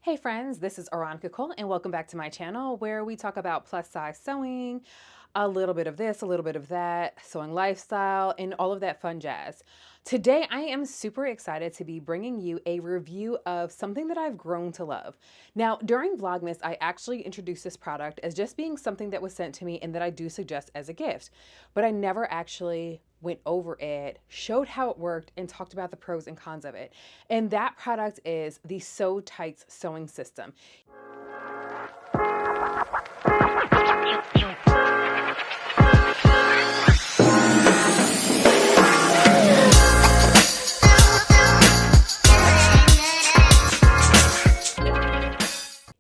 Hey friends, this is Aronica Cole and welcome back to my channel where we talk about plus size sewing, a little bit of this, a little bit of that, sewing lifestyle, and all of that fun jazz. Today I am super excited to be bringing you a review of something that I've grown to love. Now, during Vlogmas, I actually introduced this product as just being something that was sent to me and that I do suggest as a gift, but I never actually went over it, showed how it worked, and talked about the pros and cons of it. And that product is the SewTites sewing system.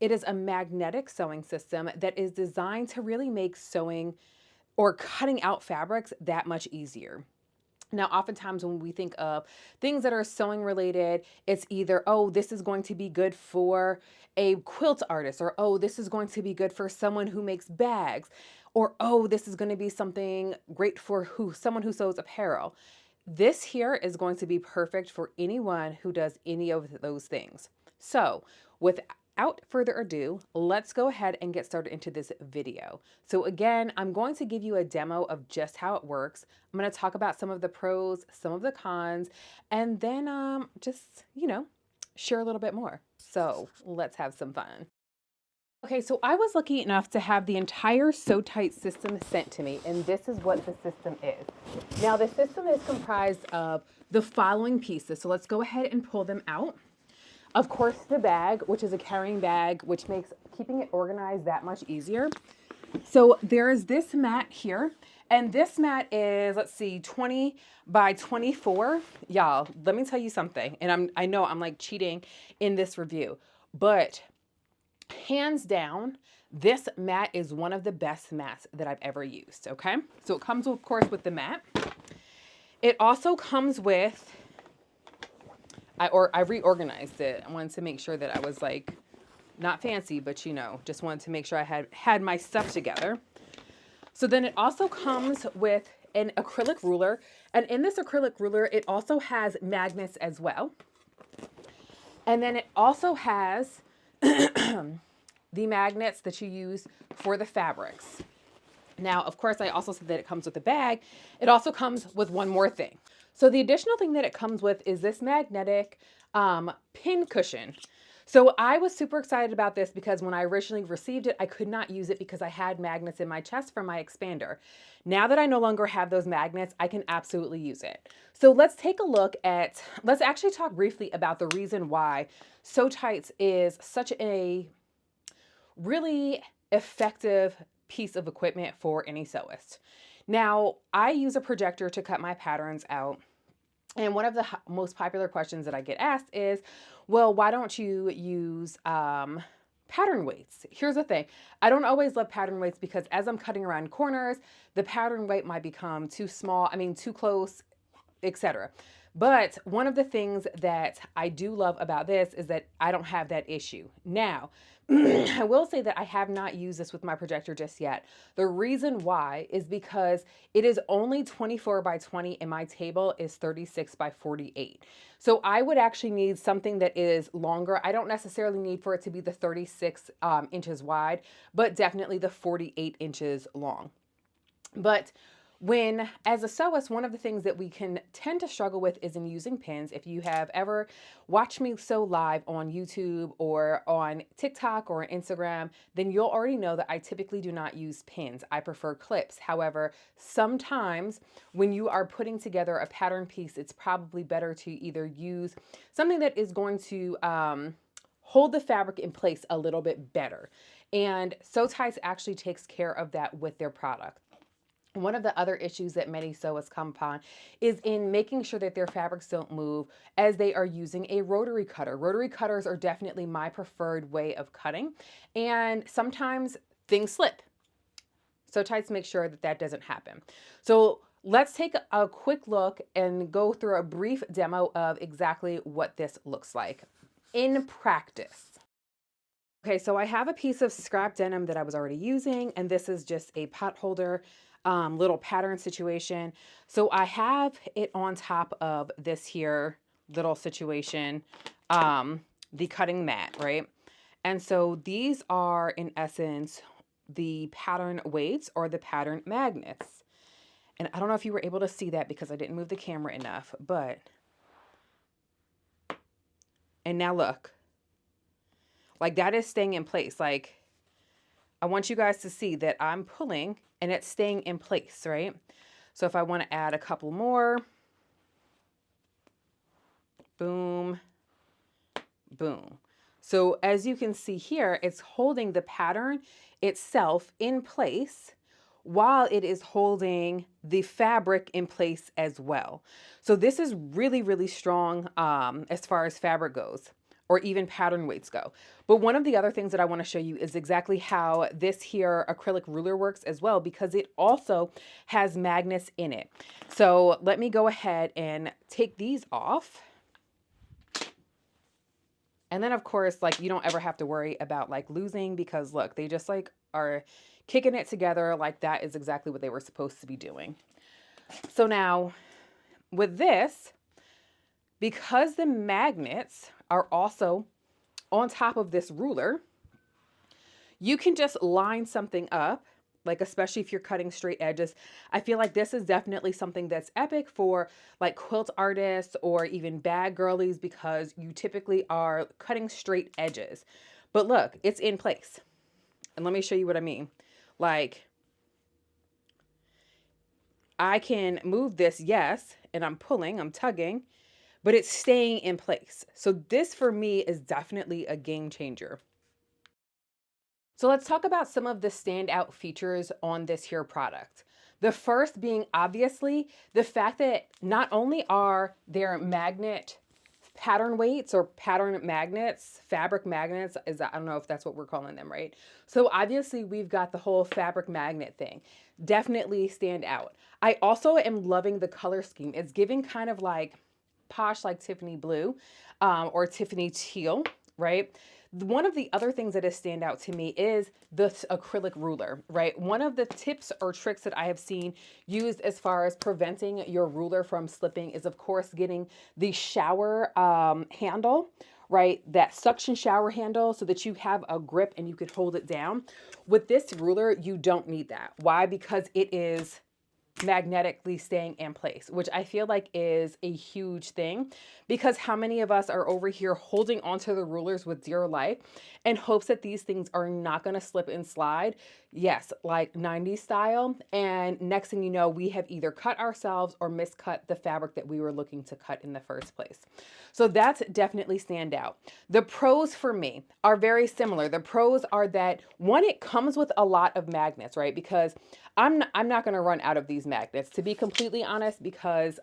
It is a magnetic sewing system that is designed to really make sewing or cutting out fabrics that much easier. Now, oftentimes when we think of things that are sewing related, it's either, oh, this is going to be good for a quilt artist, or oh, this is going to be good for someone who makes bags, or oh, this is going to be something great for someone who sews apparel. This here is going to be perfect for anyone who does any of those things. So, without further ado, let's go ahead and get started into this video. So again, I'm going to give you a demo of just how it works. I'm going to talk about some of the pros, some of the cons, and then just, share a little bit more. So let's have some fun. Okay, so I was lucky enough to have the entire SewTites system sent to me, and this is what the system is. Now, the system is comprised of the following pieces. So let's go ahead and pull them out. Of course, the bag, which is a carrying bag, which makes keeping it organized that much easier. So there's this mat here, and this mat is, let's see, 20 by 24. Y'all, let me tell you something, and I know I'm like cheating in this review, but hands down, this mat is one of the best mats that I've ever used, okay? So it comes, of course, with the mat. It also comes with, I reorganized it. I wanted to make sure that I was like, not fancy, but just wanted to make sure I had my stuff together. So then it also comes with an acrylic ruler. And in this acrylic ruler, it also has magnets as well. And then it also has the magnets that you use for the fabrics. Now, of course, I also said that it comes with a bag. It also comes with one more thing. So the additional thing that it comes with is this magnetic pin cushion. So I was super excited about this because when I originally received it, I could not use it because I had magnets in my chest for my expander. Now that I no longer have those magnets, I can absolutely use it. So let's actually talk briefly about the reason why SewTites is such a really effective piece of equipment for any sewist. Now, I use a projector to cut my patterns out. And one of the most popular questions that I get asked is, well, why don't you use pattern weights? Here's the thing. I don't always love pattern weights because as I'm cutting around corners, the pattern weight might become too small, too close, etc. But one of the things that I do love about this is that I don't have that issue. Now, I will say that I have not used this with my projector just yet. The reason why is because it is only 24 by 20 and my table is 36 by 48. So I would actually need something that is longer. I don't necessarily need for it to be the 36 inches wide, but definitely the 48 inches long. But as a sewist, one of the things that we can tend to struggle with is in using pins. If you have ever watched me sew live on YouTube or on TikTok or Instagram, then you'll already know that I typically do not use pins. I prefer clips. However, sometimes when you are putting together a pattern piece, it's probably better to either use something that is going to hold the fabric in place a little bit better. And SewTites actually takes care of that with their product. One of the other issues that many sewists come upon is in making sure that their fabrics don't move as they are using a rotary cutter. Rotary cutters are definitely my preferred way of cutting, and sometimes things slip. SewTites make sure that that doesn't happen. So let's take a quick look and go through a brief demo of exactly what this looks like in practice. Okay, so I have a piece of scrap denim that I was already using, and this is just a pot holder. Little pattern situation. So I have it on top of this here little situation, the cutting mat, right? And so these are, in essence, the pattern weights or the pattern magnets. And I don't know if you were able to see that because I didn't move the camera enough, but, and now look, like that is staying in place. Like I want you guys to see that I'm pulling and it's staying in place, right? So if I want to add a couple more, boom, boom. So as you can see here, it's holding the pattern itself in place while it is holding the fabric in place as well. So this is really, really strong as far as fabric goes, or even pattern weights go. But one of the other things that I want to show you is exactly how this here acrylic ruler works as well, because it also has magnets in it. So let me go ahead and take these off. And then of course, like you don't ever have to worry about like losing, because look, they just like are kicking it together. Like that is exactly what they were supposed to be doing. So now with this, because the magnets are also on top of this ruler, you can just line something up, like especially if you're cutting straight edges. I feel like this is definitely something that's epic for like quilt artists or even bag girlies, because you typically are cutting straight edges. But look, it's in place. And let me show you what I mean. Like I can move this, yes, and I'm pulling, I'm tugging, but it's staying in place. So this for me is definitely a game changer. So let's talk about some of the standout features on this here product. The first being obviously the fact that not only are there magnet pattern weights or pattern magnets, fabric magnets, I don't know if that's what we're calling them, right? So obviously we've got the whole fabric magnet thing. Definitely stand out. I also am loving the color scheme. It's giving kind of like posh, like Tiffany blue or Tiffany teal, right? One of the other things that has stand out to me is this acrylic ruler, right? One of the tips or tricks that I have seen used as far as preventing your ruler from slipping is, of course, getting the shower handle, right? That suction shower handle, so that you have a grip and you can hold it down. With this ruler, you don't need that. Why? Because it is magnetically staying in place, which I feel like is a huge thing, because how many of us are over here holding onto the rulers with dear life in hopes that these things are not going to slip and slide? Yes, like 90s style. And next thing you know, we have either cut ourselves or miscut the fabric that we were looking to cut in the first place. So that's definitely stand out. The pros for me are very similar. The pros are that one, it comes with a lot of magnets, right? Because I'm not going to run out of these magnets, to be completely honest, because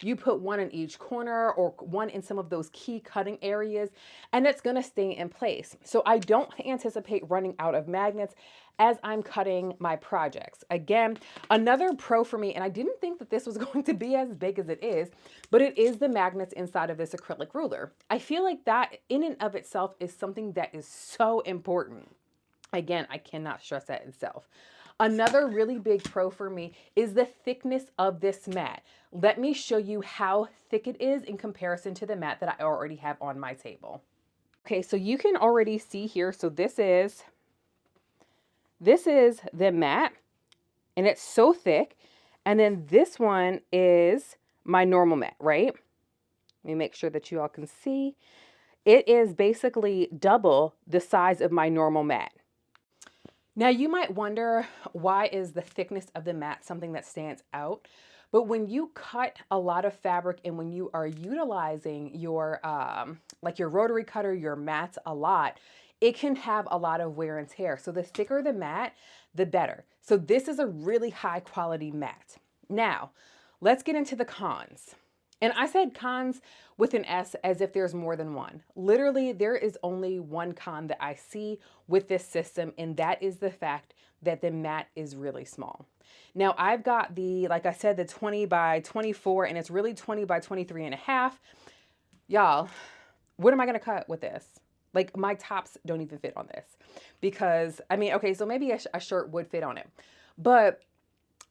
you put one in each corner or one in some of those key cutting areas, and it's going to stay in place. So I don't anticipate running out of magnets as I'm cutting my projects. Again, another pro for me, and I didn't think that this was going to be as big as it is, but it is the magnets inside of this acrylic ruler. I feel like that in and of itself is something that is so important. Again, I cannot stress that itself. Another really big pro for me is the thickness of this mat. Let me show you how thick it is in comparison to the mat that I already have on my table. Okay, so you can already see here. So this is the mat, and it's so thick. And then this one is my normal mat, right? Let me make sure that you all can see. It is basically double the size of my normal mat. Now you might wonder, why is the thickness of the mat something that stands out? But when you cut a lot of fabric and when you are utilizing your like your rotary cutter, your mats a lot, it can have a lot of wear and tear. So the thicker the mat, the better. So this is a really high quality mat. Now, let's get into the cons. And I said cons with an S as if there's more than one. Literally, there is only one con that I see with this system, and that is the fact that the mat is really small. Now, I've got the, like I said, the 20 by 24, and it's really 20 by 23 and a half. Y'all, what am I going to cut with this? Like, my tops don't even fit on this. Because, I mean, okay, so maybe a shirt would fit on it. But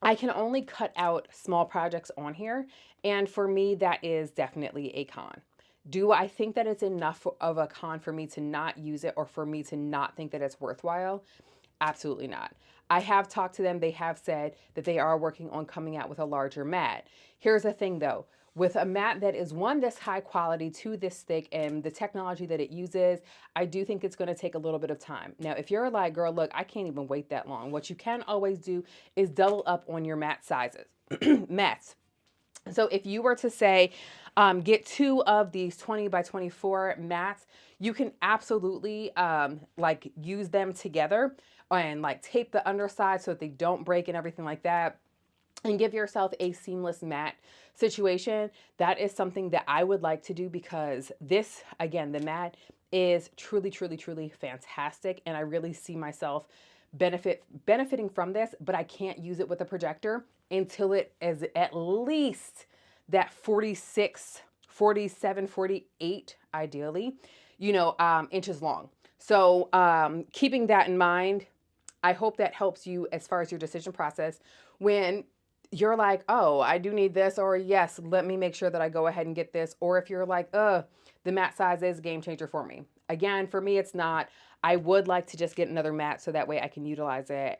I can only cut out small projects on here. And for me, that is definitely a con. Do I think that it's enough of a con for me to not use it or for me to not think that it's worthwhile? Absolutely not. I have talked to them. They have said that they are working on coming out with a larger mat. Here's the thing though, with a mat that is one this high quality, two this thick, and the technology that it uses, I do think it's going to take a little bit of time. Now, if you're like, girl, look, I can't even wait that long, what you can always do is double up on your mat sizes. Mats. So if you were to say, get two of these 20 by 24 mats, you can absolutely like use them together and like tape the underside so that they don't break and everything like that, and give yourself a seamless mat situation. That is something that I would like to do because this, again, the mat is truly, truly, truly fantastic. And I really see myself benefiting from this, but I can't use it with a projector until it is at least that 46, 47, 48, ideally, inches long. So keeping that in mind, I hope that helps you as far as your decision process when you're like, oh, I do need this, or yes, let me make sure that I go ahead and get this. Or if you're like, the mat size is a game changer for me. Again, for me, it's not. I would like to just get another mat so that way I can utilize it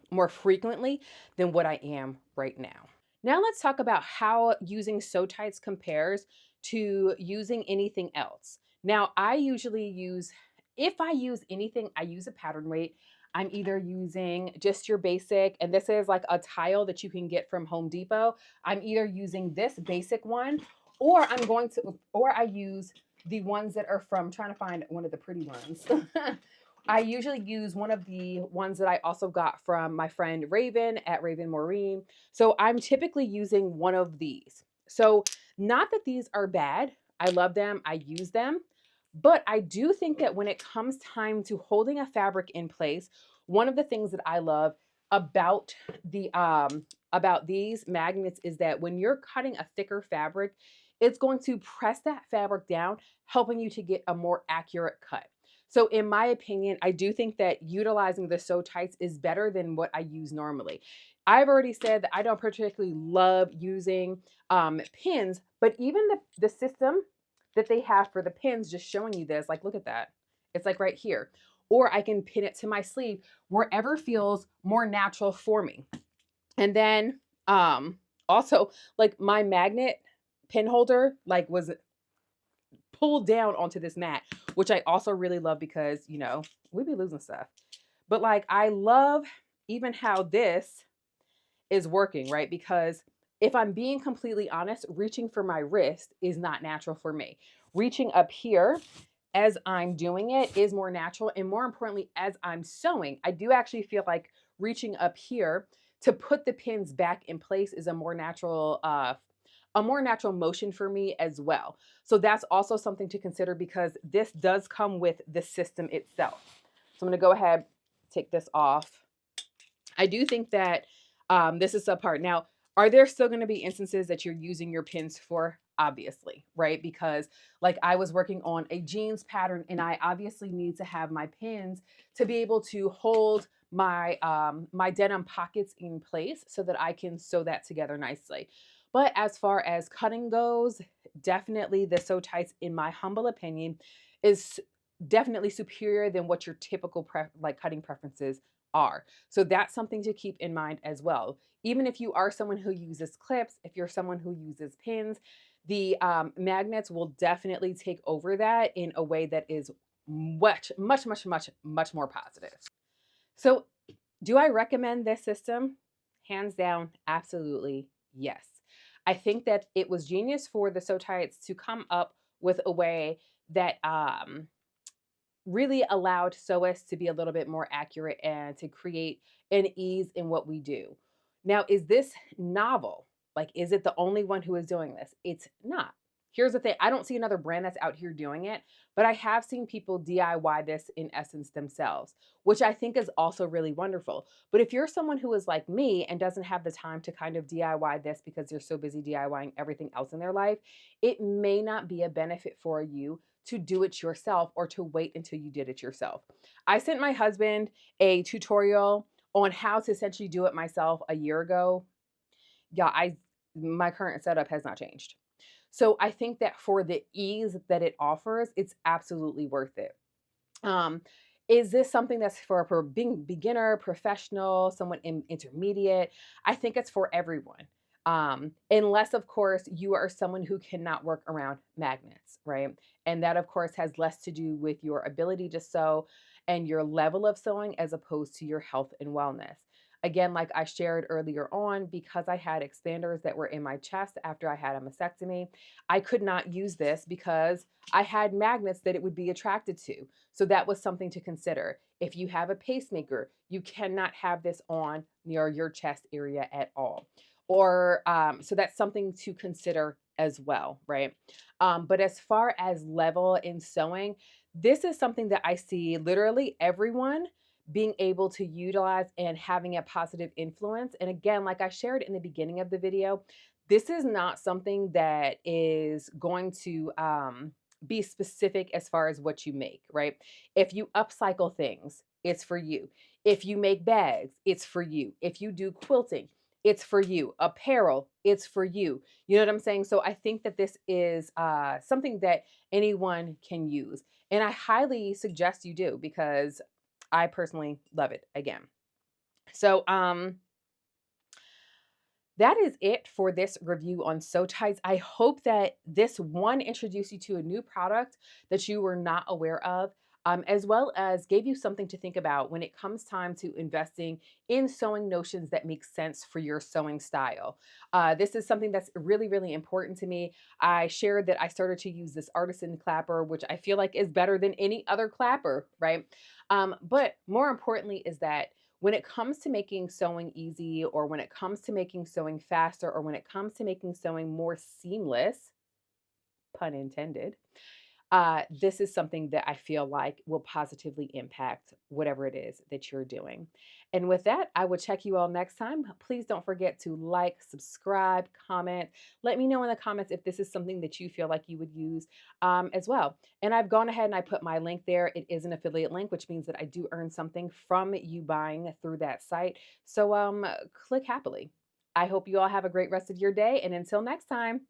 more frequently than what I am right now. Now let's talk about how using SewTites compares to using anything else. Now, I usually use, if I use anything, I use a pattern weight. I'm either using just your basic, and this is like a tile that you can get from Home Depot. I'm either using this basic one, or or I use the ones that are from, trying to find one of the pretty ones. I usually use one of the ones that I also got from my friend Raven at Raven Maureen. So I'm typically using one of these. So not that these are bad. I love them. I use them. But I do think that when it comes time to holding a fabric in place, one of the things that I love about about these magnets is that when you're cutting a thicker fabric, it's going to press that fabric down, helping you to get a more accurate cut. So in my opinion, I do think that utilizing the SewTites is better than what I use normally. I've already said that I don't particularly love using pins, but even the system that they have for the pins, just showing you this, like, look at that. It's like right here. Or I can pin it to my sleeve, wherever feels more natural for me. And then also, like, my magnet pin holder like was pulled down onto this mat, which I also really love because, we be losing stuff. But like, I love even how this is working, right? Because if I'm being completely honest, reaching for my wrist is not natural for me. Reaching up here as I'm doing it is more natural. And more importantly, as I'm sewing, I do actually feel like reaching up here to put the pins back in place is a more natural motion for me as well. So that's also something to consider because this does come with the system itself. So I'm going to go ahead, take this off. I do think that this is subpart. Now, are there still going to be instances that you're using your pins for? Obviously, right? Because like I was working on a jeans pattern and I obviously need to have my pins to be able to hold my my denim pockets in place so that I can sew that together nicely. But as far as cutting goes, definitely the SewTites, in my humble opinion, is definitely superior than what your typical cutting preferences are. So that's something to keep in mind as well. Even if you are someone who uses clips, if you're someone who uses pins, the magnets will definitely take over that in a way that is much, much, much, much, much more positive. So do I recommend this system? Hands down, absolutely yes. I think that it was genius for the SewTites to come up with a way that really allowed sewists to be a little bit more accurate and to create an ease in what we do. Now, is this novel? Like, is it the only one who is doing this? It's not. Here's the thing. I don't see another brand that's out here doing it, but I have seen people DIY this in essence themselves, which I think is also really wonderful. But if you're someone who is like me and doesn't have the time to kind of DIY this because they're so busy DIYing everything else in their life, it may not be a benefit for you to do it yourself or to wait until you did it yourself. I sent my husband a tutorial on how to essentially do it myself a year ago. Yeah, my current setup has not changed. So I think that for the ease that it offers, it's absolutely worth it. Um, is this something that's for a being beginner, professional, someone intermediate? I think it's for everyone. Unless, of course, you are someone who cannot work around magnets, right? And that, of course, has less to do with your ability to sew and your level of sewing as opposed to your health and wellness. Again, like I shared earlier on, because I had expanders that were in my chest after I had a mastectomy, I could not use this because I had magnets that it would be attracted to. So that was something to consider. If you have a pacemaker, you cannot have this on near your chest area at all. Or so that's something to consider as well, right? But as far as level in sewing, this is something that I see literally everyone being able to utilize and having a positive influence. And again, like I shared in the beginning of the video, this is not something that is going to be specific as far as what you make, right? If you upcycle things, it's for you. If you make bags, it's for you. If you do quilting, it's for you. Apparel, it's for you. You know what I'm saying? So I think that this is something that anyone can use. And I highly suggest you do because I personally love it again. So, that is it for this review on SewTites. I hope that this one introduced you to a new product that you were not aware of, as well as gave you something to think about when it comes time to investing in sewing notions that make sense for your sewing style. This is something that's really, really important to me. I shared that I started to use this artisan clapper, which I feel like is better than any other clapper, right? But more importantly is that when it comes to making sewing easy, or when it comes to making sewing faster, or when it comes to making sewing more seamless, pun intended, this is something that I feel like will positively impact whatever it is that you're doing. And with that, I will check you all next time. Please don't forget to like, subscribe, comment. Let me know in the comments if this is something that you feel like you would use as well. And I've gone ahead and I put my link there. It is an affiliate link, which means that I do earn something from you buying through that site. So click happily. I hope you all have a great rest of your day. And until next time.